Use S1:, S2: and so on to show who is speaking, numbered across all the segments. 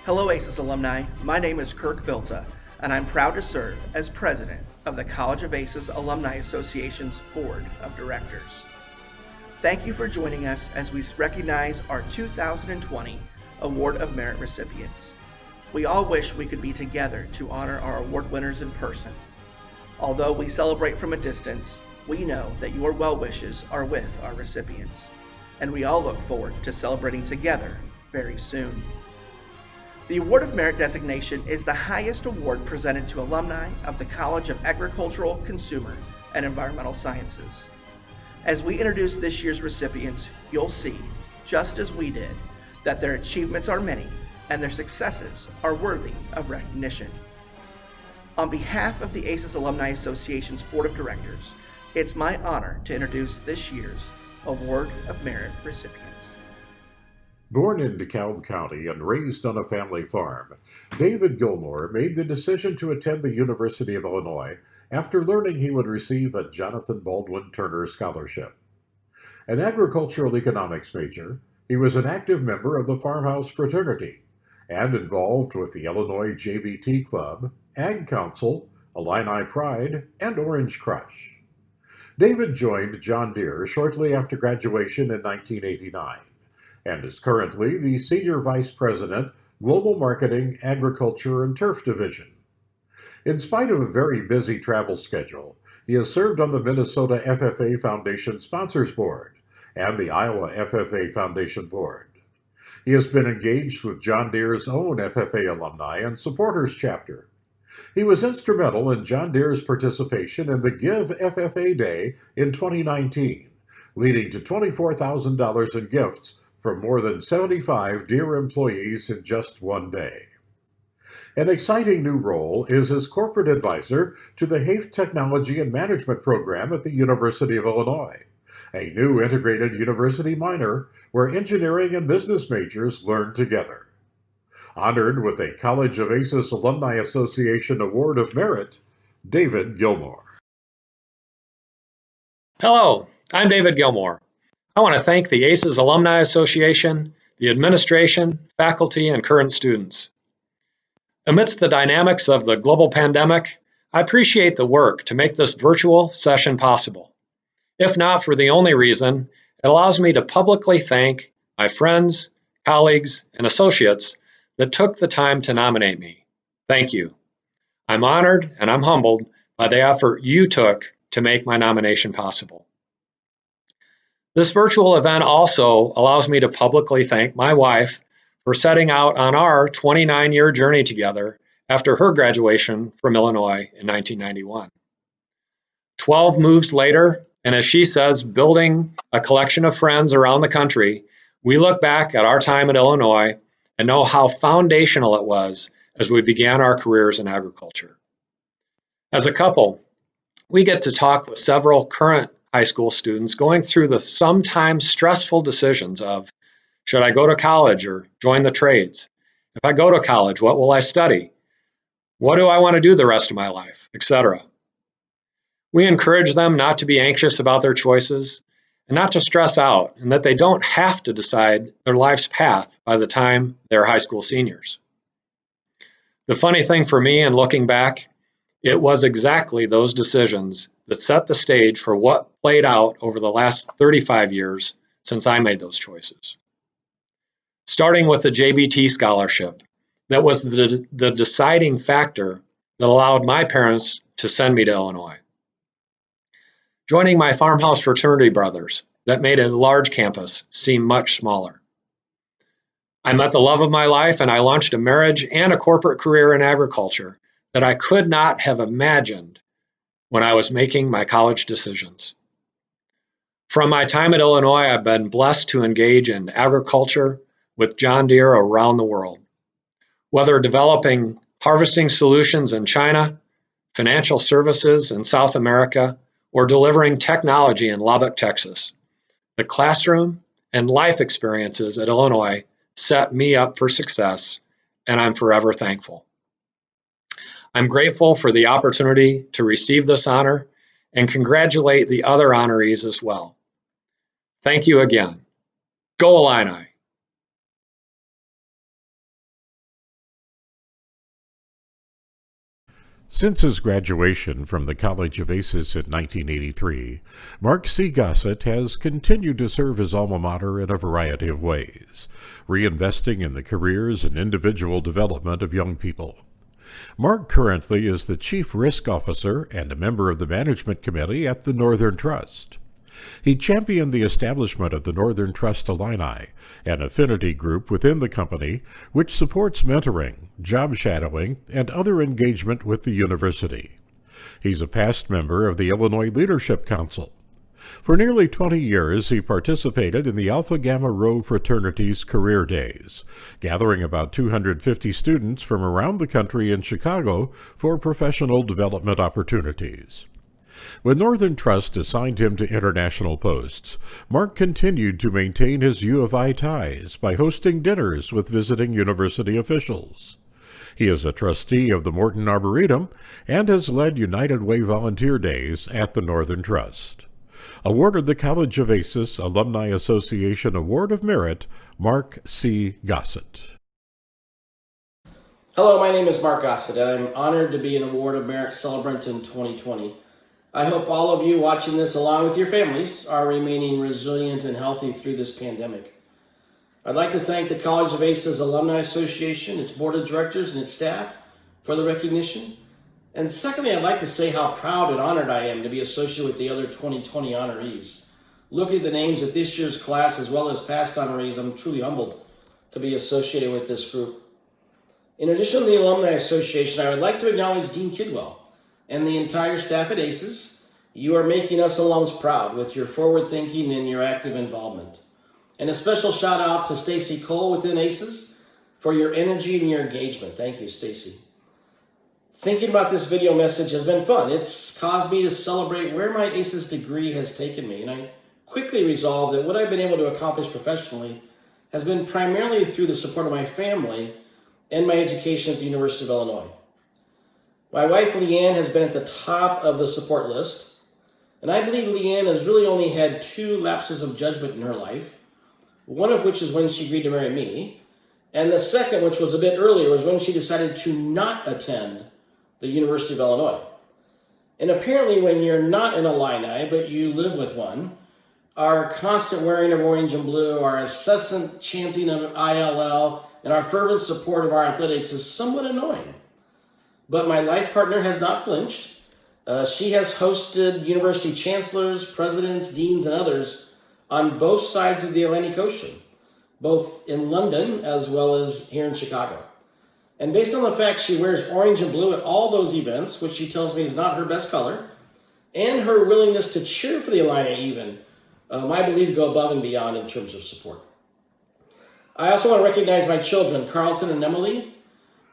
S1: Hello, ACES alumni. My name is Kirk Bilta, and I'm proud to serve as president of the College of ACES Alumni Association's Board of Directors. Thank you for joining us as we recognize our 2020 Award of Merit recipients. We all wish we could be together to honor our award winners in person. Although we celebrate from a distance, we know that your well wishes are with our recipients, and we all look forward to celebrating together very soon. The Award of Merit designation is the highest award presented to alumni of the College of Agricultural, Consumer, and Environmental Sciences. As we introduce this year's recipients, you'll see, just as we did, that their achievements are many and their successes are worthy of recognition. On behalf of the ACES Alumni Association's Board of Directors, it's my honor to introduce this year's Award of Merit recipients.
S2: Born in DeKalb County and raised on a family farm, David Gilmore made the decision to attend the University of Illinois after learning he would receive a Jonathan Baldwin Turner Scholarship. An agricultural economics major, he was an active member of the farmhouse fraternity and involved with the Illinois JBT Club, Ag Council, Illini Pride, and Orange Crush. David joined John Deere shortly after graduation in 1989. And is currently the Senior Vice President, Global Marketing, Agriculture, and Turf Division. In spite of a very busy travel schedule, he has served on the Minnesota FFA Foundation Sponsors Board and the Iowa FFA Foundation Board. He has been engaged with John Deere's own FFA Alumni and Supporters Chapter. He was instrumental in John Deere's participation in the Give FFA Day in 2019, leading to $24,000 in gifts from more than 75 Deere employees in just one day. An exciting new role is as corporate advisor to the HAFE Technology and Management program at the University of Illinois, a new integrated university minor where engineering and business majors learn together. Honored with a College of ACES Alumni Association Award of Merit, David Gilmore.
S3: Hello, I'm David Gilmore. I want to thank the ACES Alumni Association, the administration, faculty, and current students. Amidst the dynamics of the global pandemic, I appreciate the work to make this virtual session possible. If not for the only reason, it allows me to publicly thank my friends, colleagues, and associates that took the time to nominate me. Thank you. I'm honored and I'm humbled by the effort you took to make my nomination possible. This virtual event also allows me to publicly thank my wife for setting out on our 29-year journey together after her graduation from Illinois in 1991. 12 moves later, and as she says, building a collection of friends around the country, we look back at our time at Illinois and know how foundational it was as we began our careers in agriculture. As a couple, we get to talk with several current high school students going through the sometimes stressful decisions of, should I go to college or join the trades? If I go to college, what will I study? What do I want to do the rest of my life, etc. We encourage them not to be anxious about their choices and not to stress out, and that they don't have to decide their life's path by the time they're high school seniors. The funny thing for me in looking back, it was exactly those decisions that set the stage for what played out over the last 35 years since I made those choices. Starting with the JBT scholarship, that was the deciding factor that allowed my parents to send me to Illinois. Joining my farmhouse fraternity brothers, that made a large campus seem much smaller. I met the love of my life and I launched a marriage and a corporate career in agriculture that I could not have imagined when I was making my college decisions. From my time at Illinois, I've been blessed to engage in agriculture with John Deere around the world. Whether developing harvesting solutions in China, financial services in South America, or delivering technology in Lubbock, Texas, the classroom and life experiences at Illinois set me up for success, and I'm forever thankful. I'm grateful for the opportunity to receive this honor and congratulate the other honorees as well. Thank you again. Go Illini!
S2: Since his graduation from the College of Aces in 1983, Mark C. Gossett has continued to serve his alma mater in a variety of ways, reinvesting in the careers and individual development of young people. Mark currently is the Chief Risk Officer and a member of the Management Committee at the Northern Trust. He championed the establishment of the Northern Trust Alumni, an affinity group within the company which supports mentoring, job shadowing, and other engagement with the university. He's a past member of the Illinois Leadership Council. For nearly 20 years, he participated in the Alpha Gamma Rho fraternity's Career Days, gathering about 250 students from around the country in Chicago for professional development opportunities. When Northern Trust assigned him to international posts, Mark continued to maintain his U of I ties by hosting dinners with visiting university officials. He is a trustee of the Morton Arboretum and has led United Way Volunteer Days at the Northern Trust. Awarded the College of Aces Alumni Association Award of Merit, Mark C. Gossett.
S4: Hello, my name is Mark Gossett, and I'm honored to be an Award of Merit celebrant in 2020. I hope all of you watching this, along with your families, are remaining resilient and healthy through this pandemic. I'd like to thank the College of Aces Alumni Association, its board of directors, and its staff for the recognition. And secondly, I'd like to say how proud and honored I am to be associated with the other 2020 honorees. Looking at the names of this year's class as well as past honorees, I'm truly humbled to be associated with this group. In addition to the Alumni Association, I would like to acknowledge Dean Kidwell and the entire staff at ACES. You are making us alums proud with your forward thinking and your active involvement. And a special shout out to Stacy Cole within ACES for your energy and your engagement. Thank you, Stacy. Thinking about this video message has been fun. It's caused me to celebrate where my ACES degree has taken me, and I quickly resolved that what I've been able to accomplish professionally has been primarily through the support of my family and my education at the University of Illinois. My wife, Leanne, has been at the top of the support list, and I believe Leanne has really only had 2 lapses of judgment in her life, one of which is when she agreed to marry me, and the second, which was a bit earlier, was when she decided to not attend the University of Illinois. And apparently when you're not an Illini, but you live with one, our constant wearing of orange and blue, our incessant chanting of ILL, and our fervent support of our athletics is somewhat annoying. But my life partner has not flinched. She has hosted university chancellors, presidents, deans, and others on both sides of the Atlantic Ocean, both in London as well as here in Chicago. And based on the fact she wears orange and blue at all those events, which she tells me is not her best color, and her willingness to cheer for the Illini even, I believe go above and beyond in terms of support. I also want to recognize my children, Carlton and Emily.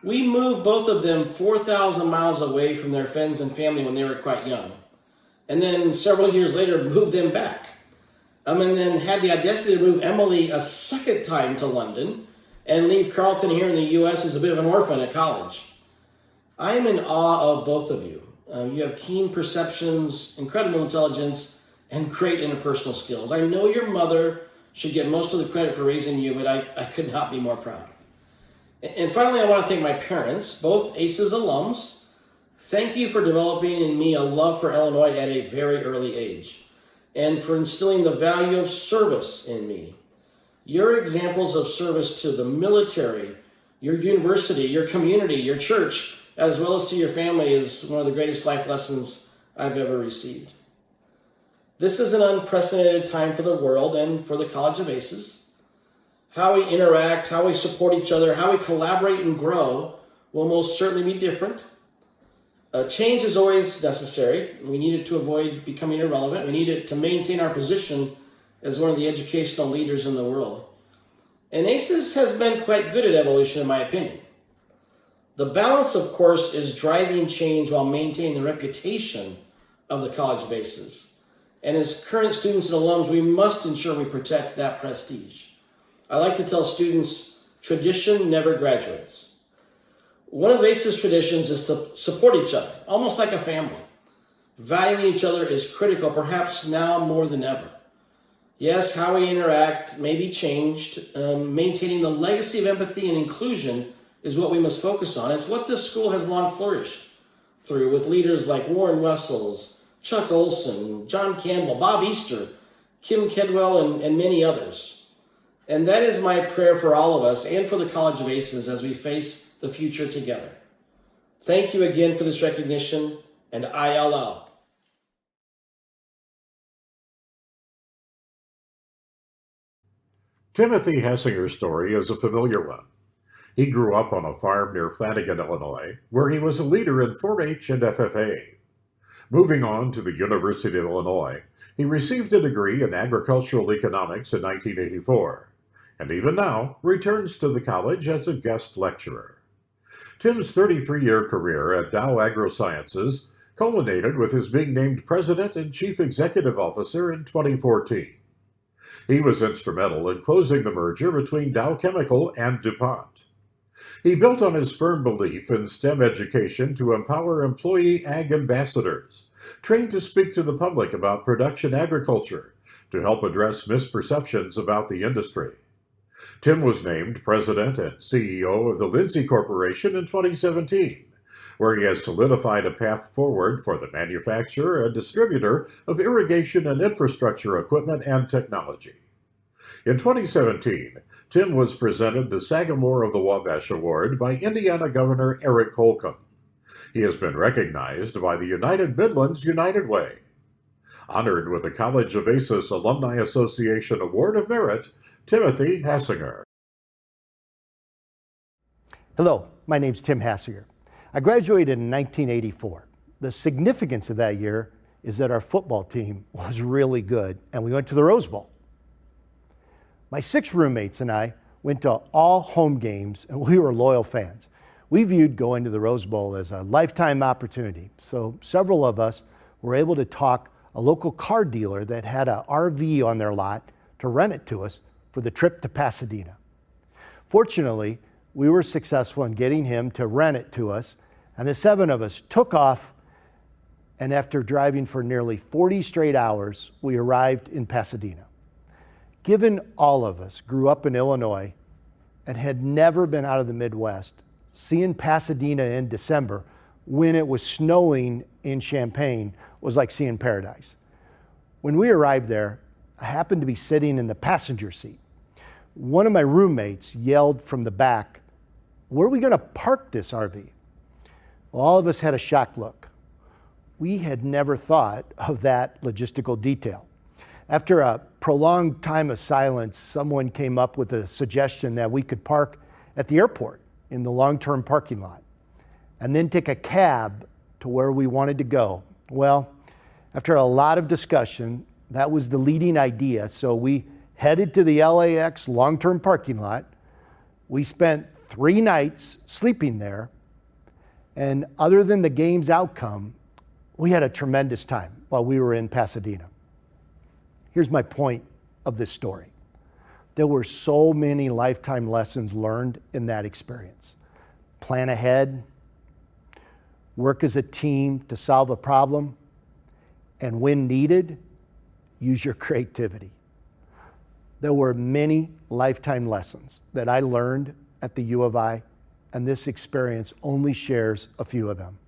S4: We moved both of them 4,000 miles away from their friends and family when they were quite young. And then several years later, moved them back. And then had the audacity to move Emily a second time to London and leave Carlton here in the U.S. as a bit of an orphan at college. I am in awe of both of you. You have keen perceptions, incredible intelligence, and great interpersonal skills. I know your mother should get most of the credit for raising you, but I could not be more proud. And finally, I want to thank my parents, both ACES alums. Thank you for developing in me a love for Illinois at a very early age, and for instilling the value of service in me. Your examples of service to the military, your university, your community, your church, as well as to your family is one of the greatest life lessons I've ever received. This is an unprecedented time for the world and for the College of Aces. How we interact, how we support each other, how we collaborate and grow will most certainly be different. Change is always necessary. We need it to avoid becoming irrelevant. We need it to maintain our position as one of the educational leaders in the world. And ACES has been quite good at evolution, in my opinion. The balance, of course, is driving change while maintaining the reputation of the College of Aces. And as current students and alums, we must ensure we protect that prestige. I like to tell students, tradition never graduates. One of ACES traditions is to support each other, almost like a family. Valuing each other is critical, perhaps now more than ever. Yes, how we interact may be changed. Maintaining the legacy of empathy and inclusion is what we must focus on. It's what this school has long flourished through with leaders like Warren Wessels, Chuck Olson, John Campbell, Bob Easter, Kim Kedwell, and many others. And that is my prayer for all of us and for the College of Aces as we face the future together. Thank you again for this recognition, and ILL.
S2: Timothy Hessinger's story is a familiar one. He grew up on a farm near Flanagan, Illinois, where he was a leader in 4-H and FFA. Moving on to the University of Illinois, he received a degree in agricultural economics in 1984, and even now returns to the college as a guest lecturer. Tim's 33-year career at Dow AgroSciences culminated with his being named President and Chief Executive Officer in 2014. He was instrumental in closing the merger between Dow Chemical and DuPont. He built on his firm belief in STEM education to empower employee ag ambassadors, trained to speak to the public about production agriculture, to help address misperceptions about the industry. Tim was named President and CEO of the Lindsay Corporation in 2017, where he has solidified a path forward for the manufacturer and distributor of irrigation and infrastructure equipment and technology. In 2017, Tim was presented the Sagamore of the Wabash Award by Indiana Governor Eric Holcomb. He has been recognized by the United Midlands United Way. Honored with the College of Aces Alumni Association Award of Merit, Timothy Hessinger.
S5: Hello, my name's Tim Hessiger. I graduated in 1984. The significance of that year is that our football team was really good, and we went to the Rose Bowl. My 6 roommates and I went to all home games, and we were loyal fans. We viewed going to the Rose Bowl as a lifetime opportunity, so several of us were able to talk a local car dealer that had an RV on their lot to rent it to us for the trip to Pasadena. Fortunately, we were successful in getting him to rent it to us, and the 7 of us took off, and after driving for nearly 40 straight hours, we arrived in Pasadena. Given all of us grew up in Illinois and had never been out of the Midwest, seeing Pasadena in December when it was snowing in Champaign was like seeing paradise. When we arrived there, I happened to be sitting in the passenger seat. One of my roommates yelled from the back, "Where are we going to park this RV?" Well, all of us had a shocked look. We had never thought of that logistical detail. After a prolonged time of silence, someone came up with a suggestion that we could park at the airport in the long-term parking lot and then take a cab to where we wanted to go. Well, after a lot of discussion, that was the leading idea, so we headed to the LAX long-term parking lot. We spent 3 nights sleeping there, and other than the game's outcome, we had a tremendous time while we were in Pasadena. Here's my point of this story. There were so many lifetime lessons learned in that experience. Plan ahead, work as a team to solve a problem, and when needed, use your creativity. There were many lifetime lessons that I learned at the U of I, and this experience only shares a few of them.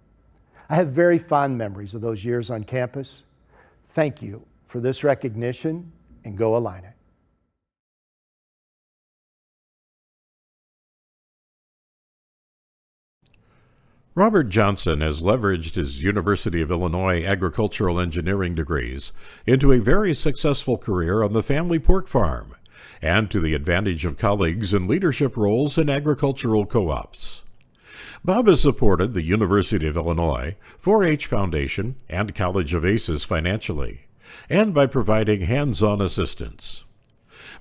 S5: I have very fond memories of those years on campus. Thank you for this recognition, and go Illini.
S2: Robert Johnson has leveraged his University of Illinois agricultural engineering degrees into a very successful career on the family pork farm, and to the advantage of colleagues in leadership roles in agricultural co-ops. Bob has supported the University of Illinois, 4-H Foundation, and College of Aces financially, and by providing hands-on assistance.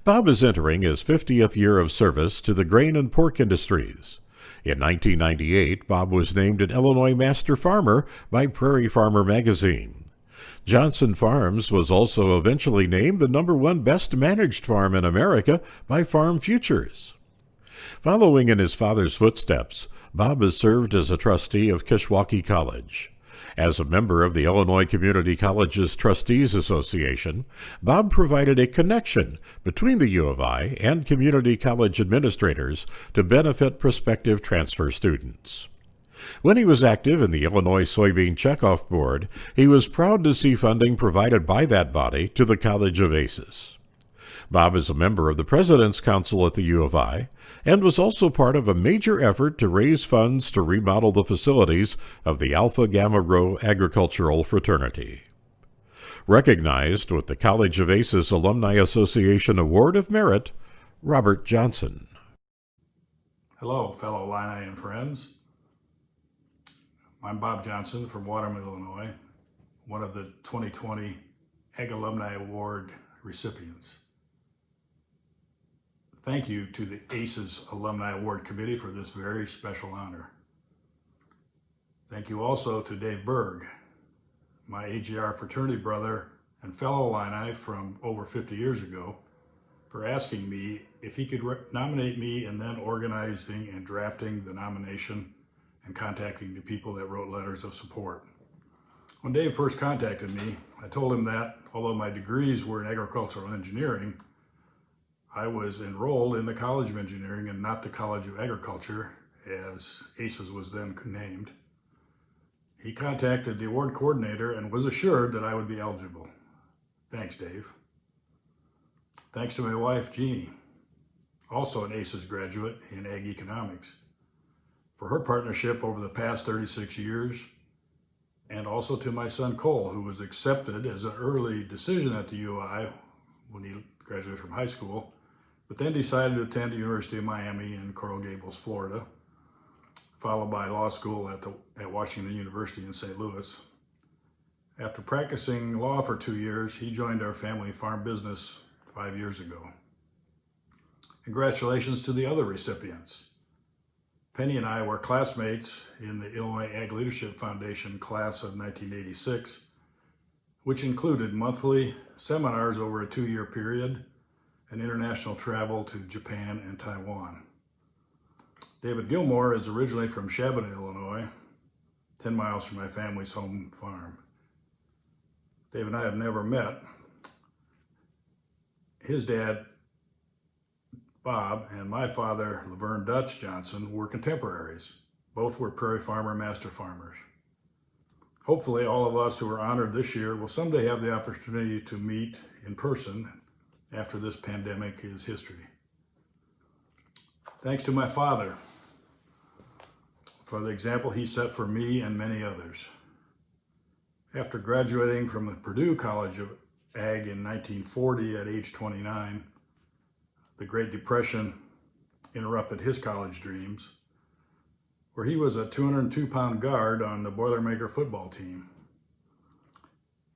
S2: Bob is entering his 50th year of service to the grain and pork industries. In 1998, Bob was named an Illinois Master Farmer by Prairie Farmer magazine. Johnson Farms was also eventually named the #1 best managed farm in America by Farm Futures. Following in his father's footsteps, Bob has served as a trustee of Kishwaukee College. As a member of the Illinois Community Colleges Trustees Association, Bob provided a connection between the U of I and community college administrators to benefit prospective transfer students. When he was active in the Illinois Soybean Checkoff Board, he was proud to see funding provided by that body to the College of Aces. Bob is a member of the President's Council at the U of I and was also part of a major effort to raise funds to remodel the facilities of the Alpha Gamma Rho Agricultural Fraternity. Recognized with the College of Aces Alumni Association Award of Merit, Robert Johnson.
S6: Hello, fellow Illini and friends. I'm Bob Johnson from Waterman, Illinois, one of the 2020 Ag Alumni Award recipients. Thank you to the ACES Alumni Award Committee for this very special honor. Thank you also to Dave Berg, my AGR fraternity brother and fellow Illini from over 50 years ago, for asking me if he could nominate me and then organizing and drafting the nomination and contacting the people that wrote letters of support. When Dave first contacted me, I told him that although my degrees were in agricultural engineering, I was enrolled in the College of Engineering and not the College of Agriculture, as ACES was then named. He contacted the award coordinator and was assured that I would be eligible. Thanks, Dave. Thanks to my wife, Jeannie, also an ACES graduate in Ag Economics, for her partnership over the past 36 years, and also to my son, Cole, who was accepted as an early decision at the UI when he graduated from high school, but then decided to attend the University of Miami in Coral Gables, Florida, followed by law school at Washington University in St. Louis. After practicing law for 2 years, he joined our family farm business 5 years ago. Congratulations to the other recipients. Penny and I were classmates in the Illinois Ag Leadership Foundation class of 1986, which included monthly seminars over a 2-year period and international travel to Japan and Taiwan. David Gilmore is originally from Chamonix, Illinois, 10 miles from my family's home farm. Dave and I have never met. His dad, Bob, and my father, Laverne Dutch Johnson, were contemporaries. Both were prairie farmer master farmers. Hopefully, all of us who are honored this year will someday have the opportunity to meet in person after this pandemic is history. Thanks to my father for the example he set for me and many others. After graduating from the Purdue College of Ag in 1940 at age 29, the Great Depression interrupted his college dreams, where he was a 202-pound guard on the Boilermaker football team.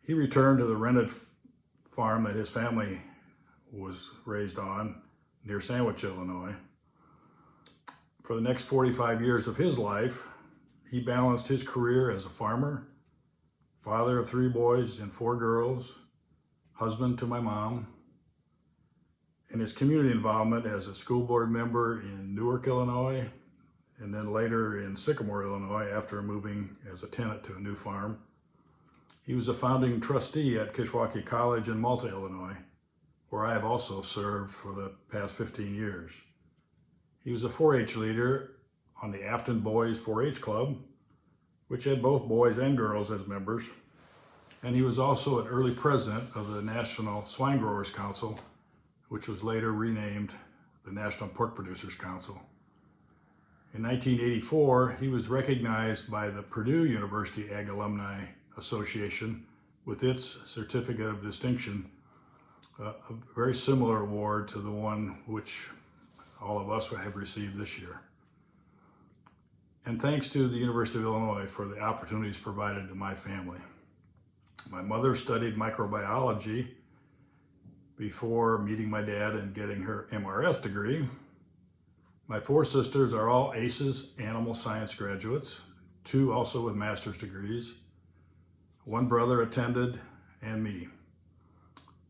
S6: He returned to the rented farm that his family was raised on near Sandwich, Illinois. For the next 45 years of his life, he balanced his career as a farmer, father of 3 boys and 4 girls, husband to my mom, and his community involvement as a school board member in Newark, Illinois, and then later in Sycamore, Illinois, after moving as a tenant to a new farm. He was a founding trustee at Kishwaukee College in Malta, Illinois, where I have also served for the past 15 years. He was a 4-H leader on the Afton Boys 4-H Club, which had both boys and girls as members, and he was also an early president of the National Swine Growers Council, which was later renamed the National Pork Producers Council. In 1984, he was recognized by the Purdue University Ag Alumni Association with its Certificate of Distinction, a very similar award to the one which all of us have received this year. And thanks to the University of Illinois for the opportunities provided to my family. My mother studied microbiology before meeting my dad and getting her MRS degree. My 4 sisters are all ACES animal science graduates, 2 also with master's degrees. 1 brother attended, and me.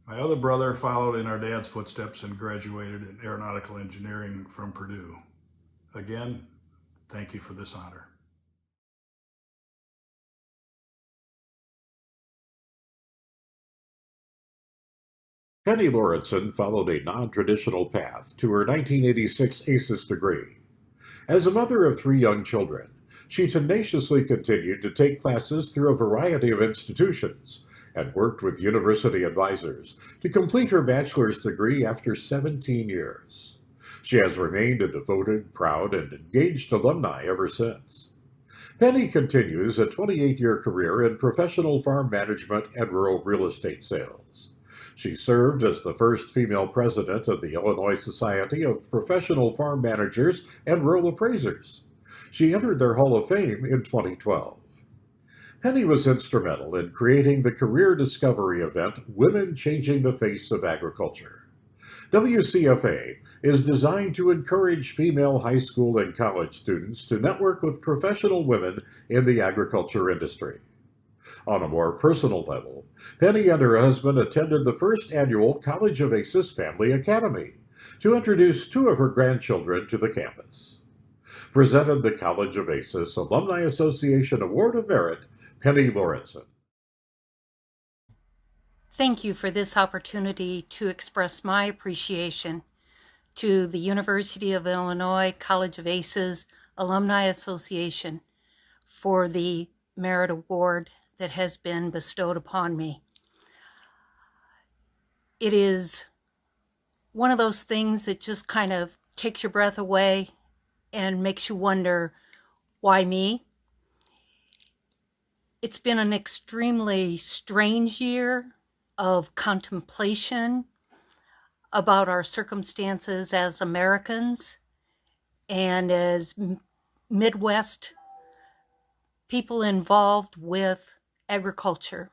S6: My other brother followed in our dad's footsteps and graduated in aeronautical engineering from Purdue. Again, thank you for this honor.
S2: Penny Lauritsen followed a non-traditional path to her 1986 ACES degree. As a mother of 3 young children, She tenaciously continued to take classes through a variety of institutions and worked with university advisors to complete her bachelor's degree after 17 years. She has remained a devoted, proud, and engaged alumni ever since. Penny continues a 28-year career in professional farm management and rural real estate sales. She served as the first female president of the Illinois Society of Professional Farm Managers and Rural Appraisers. She entered their Hall of Fame in 2012. Penny was instrumental in creating the career discovery event Women Changing the Face of Agriculture. WCFA is designed to encourage female high school and college students to network with professional women in the agriculture industry. On a more personal level, Penny and her husband attended the first annual College of Aces Family Academy to introduce two of her grandchildren to the campus. Presented the College of Aces Alumni Association Award of Merit, Penny Lawrenson.
S7: Thank you for this opportunity to express my appreciation to the University of Illinois College of Aces Alumni Association for the Merit Award that has been bestowed upon me. It is one of those things that just kind of takes your breath away and makes you wonder, why me? It's been an extremely strange year of contemplation about our circumstances as Americans and as Midwest people involved with agriculture.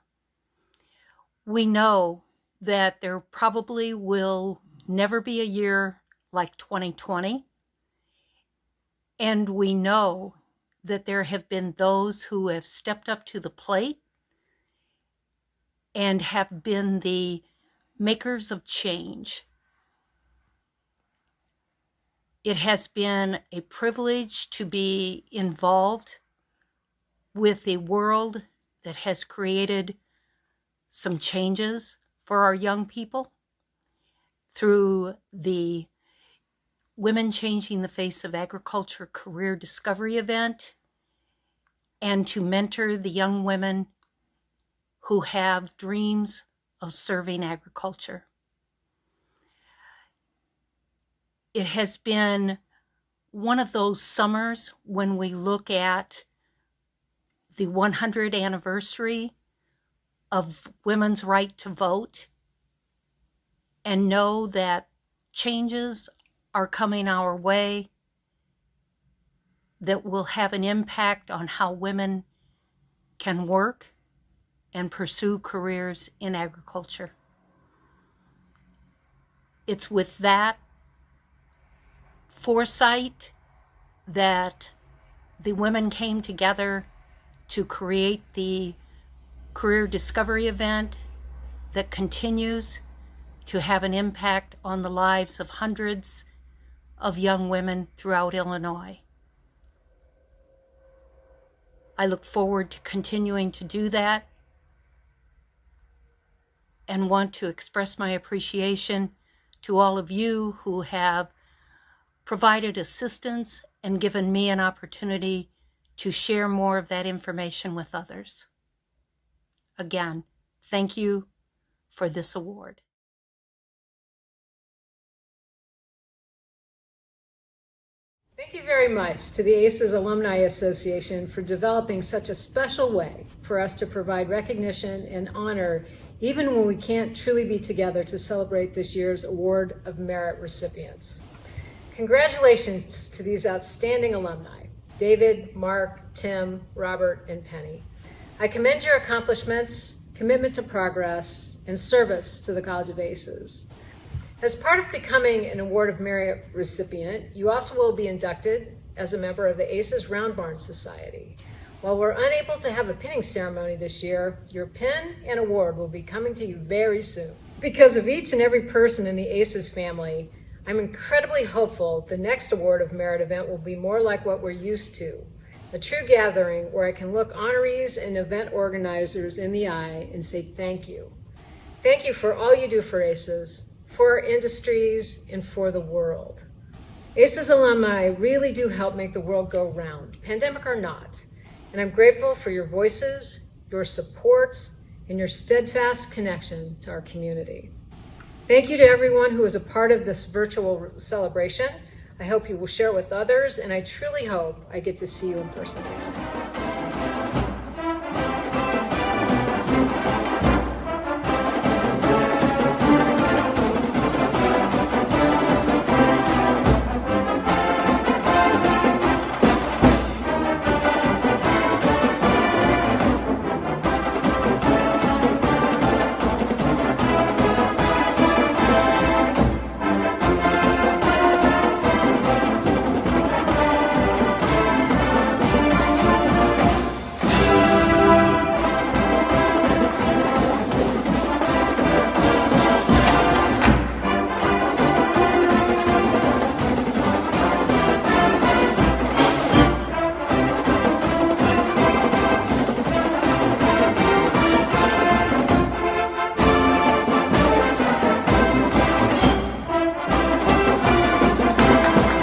S7: We know that there probably will never be a year like 2020, and we know that there have been those who have stepped up to the plate and have been the makers of change. It has been a privilege to be involved with a world that has created some changes for our young people through the Women Changing the Face of Agriculture Career Discovery event, and to mentor the young women who have dreams of serving agriculture. It has been one of those summers when we look at the 100th anniversary of women's right to vote and know that changes are coming our way that will have an impact on how women can work and pursue careers in agriculture. It's with that foresight that the women came together to create the career discovery event that continues to have an impact on the lives of hundreds of young women throughout Illinois. I look forward to continuing to do that and want to express my appreciation to all of you who have provided assistance and given me an opportunity to share more of that information with others. Again, thank you for this award.
S8: Thank you very much to the ACES Alumni Association for developing such a special way for us to provide recognition and honor even when we can't truly be together to celebrate this year's Award of Merit recipients. Congratulations to these outstanding alumni, David, Mark, Tim, Robert, and Penny. I commend your accomplishments, commitment to progress, and service to the College of Aces. As part of becoming an Award of Merit recipient, you also will be inducted as a member of the ACES Round Barn Society. While we're unable to have a pinning ceremony this year, your pin and award will be coming to you very soon. Because of each and every person in the ACES family, I'm incredibly hopeful the next Award of Merit event will be more like what we're used to, a true gathering where I can look honorees and event organizers in the eye and say thank you. Thank you for all you do for ACES, for our industries, and for the world. ACES alumni really do help make the world go round, pandemic or not. And I'm grateful for your voices, your supports, and your steadfast connection to our community. Thank you to everyone who is a part of this virtual celebration. I hope you will share it with others, and I truly hope I get to see you in person next time.